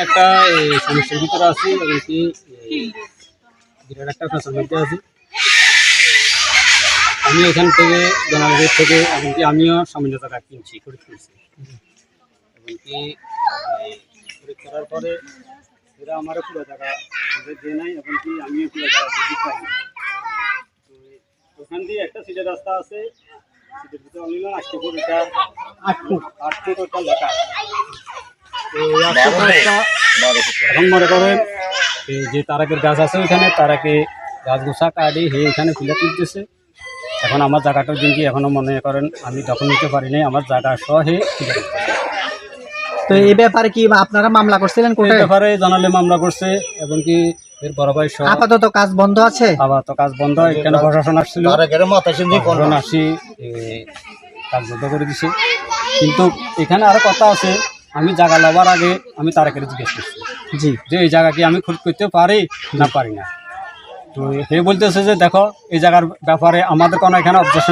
একটা সমস্যার ভিতরে আছি এবং কি বিরাট একটা ফ্যাশন মধ্যে আছি। আমি এখান থেকে জনালগঞ্জ থেকে এমনকি আমিও সামান্য টাকা কিনছি খরিদ করছি এবং কি খরিদ করার পরে এরা আমারও পুরো টাকা দিয়ে নাই এবং কি আমিও পুরো টাকা দিতে পারি না। তো ওখান দিয়ে একটা সিটের রাস্তা আছে, সিটের ভিতরে আমি 8 ফুট এটা 8 ফুট ওটা লেখা। তো এখন মনে করেন যে তারাকের গাছ আছে ওইখানে তারাকে গাছ গোছা কাটি হে এখানে ফিলে তুলতেছে। এখন আমার জায়গাটার দিন কি এখনো মনে করেন আমি দখল নিতে পারি নাই, আমার জায়গা সহ হে ফিলে তুলতেছে। তো এই ব্যাপারে কি আপনারা মামলা করছিলেন এই কোর্টে? ব্যাপারে জানালে মামলা করছে এবং কি এর বড় ভাই সহ আপাতত কাজ বন্ধ আছে। আবার তো কাজ বন্ধ, এখানে প্রশাসন আসছিল, প্রশাসন আসি কাজ বন্ধ করে দিছে। কিন্তু এখানে আরো কথা আছে, আমি জায়গা লবার আগে আমি তারাকের জিজ্ঞেস করছি জি, যে এই জায়গা কি আমি খরিদ করতে পারি না পারি না। তো সে বলতেছে যে দেখো এই জায়গার ব্যাপারে আমাদের কোনো এখানে অবজেকশন